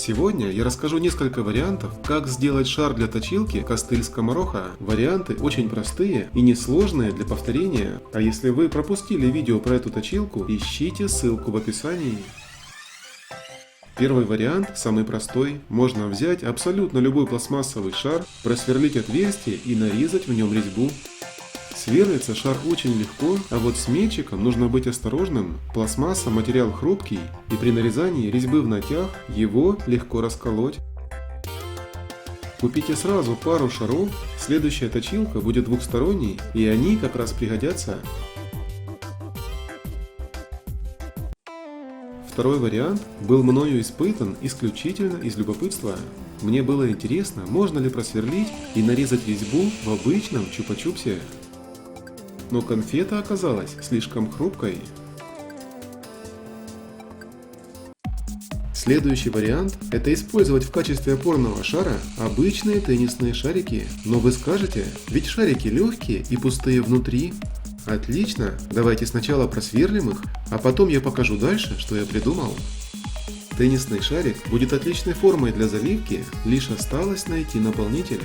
Сегодня я расскажу несколько вариантов, как сделать шар для точилки костыль-скомороха. Варианты очень простые и несложные для повторения. А если вы пропустили видео про эту точилку, ищите ссылку в описании. Первый вариант, самый простой. Можно взять абсолютно любой пластмассовый шар, просверлить отверстие и нарезать в нем резьбу. Сверлится шар очень легко, а вот с мельчиком нужно быть осторожным. Пластмасса – материал хрупкий, и при нарезании резьбы в ногтях его легко расколоть. Купите сразу пару шаров, следующая точилка будет двухсторонней, и они как раз пригодятся. Второй вариант был мною испытан исключительно из любопытства. Мне было интересно, можно ли просверлить и нарезать резьбу в обычном чупа-чупсе. Но конфета оказалась слишком хрупкой. Следующий вариант – это использовать в качестве опорного шара обычные теннисные шарики. Но вы скажете, ведь шарики легкие и пустые внутри. Отлично, давайте сначала просверлим их, а потом я покажу дальше, что я придумал. Теннисный шарик будет отличной формой для заливки, лишь осталось найти наполнитель.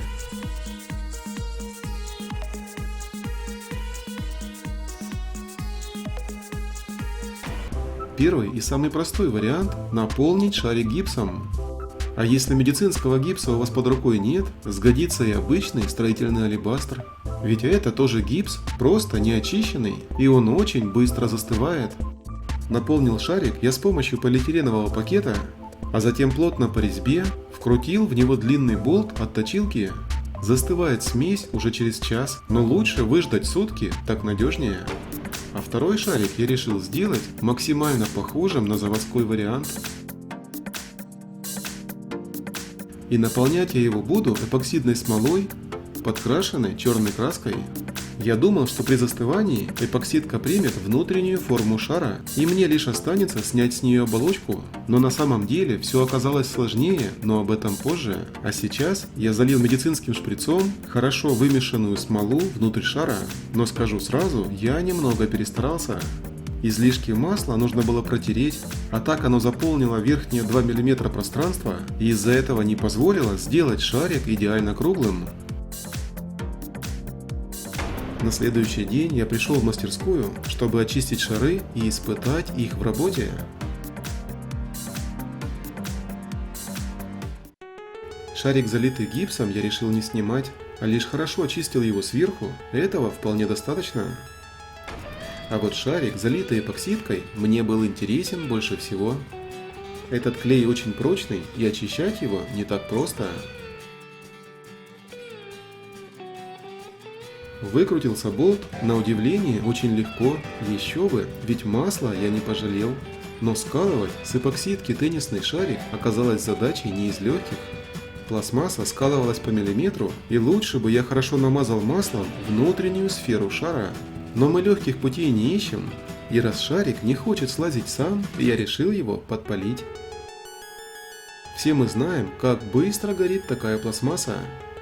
Первый и самый простой вариант – наполнить шарик гипсом. А если медицинского гипса у вас под рукой нет, сгодится и обычный строительный алебастр. Ведь это тоже гипс, просто не очищенный, и он очень быстро застывает. Наполнил шарик я с помощью полиэтиленового пакета, а затем плотно по резьбе вкрутил в него длинный болт от точилки. Застывает смесь уже через час, но лучше выждать сутки, так надежнее. А второй шарик я решил сделать максимально похожим на заводской вариант. И наполнять я его буду эпоксидной смолой, подкрашенной черной краской. Я думал, что при застывании эпоксидка примет внутреннюю форму шара, и мне лишь останется снять с нее оболочку. Но на самом деле все оказалось сложнее, но об этом позже. А сейчас я залил медицинским шприцом хорошо вымешанную смолу внутрь шара. Но скажу сразу, я немного перестарался. Излишки масла нужно было протереть, а так оно заполнило верхние 2 мм пространства и из-за этого не позволило сделать шарик идеально круглым. На следующий день я пришел в мастерскую, чтобы очистить шары и испытать их в работе. Шарик, залитый гипсом, я решил не снимать, а лишь хорошо очистил его сверху, этого вполне достаточно. А вот шарик, залитый эпоксидкой, мне был интересен больше всего. Этот клей очень прочный, и очищать его не так просто. Выкрутился болт, на удивление, очень легко, еще бы, ведь масла я не пожалел. Но скалывать с эпоксидки теннисный шарик оказалось задачей не из легких. Пластмасса скалывалась по миллиметру, и лучше бы я хорошо намазал маслом внутреннюю сферу шара. Но мы легких путей не ищем, и раз шарик не хочет слазить сам, я решил его подпалить. Все мы знаем, как быстро горит такая пластмасса,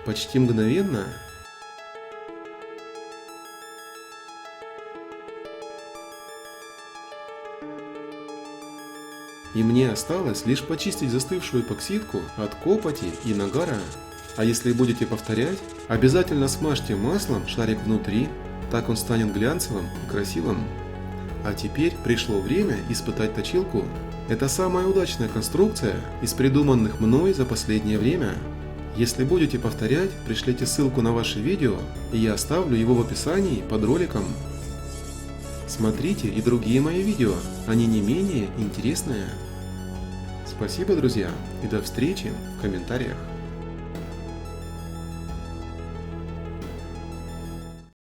почти мгновенно. И мне осталось лишь почистить застывшую эпоксидку от копоти и нагара. А если будете повторять, обязательно смажьте маслом шарик внутри, так он станет глянцевым и красивым. А теперь пришло время испытать точилку. Это самая удачная конструкция из придуманных мной за последнее время. Если будете повторять, пришлите ссылку на ваше видео, и я оставлю его в описании под роликом. Смотрите и другие мои видео, они не менее интересные. Спасибо, друзья, и до встречи в комментариях.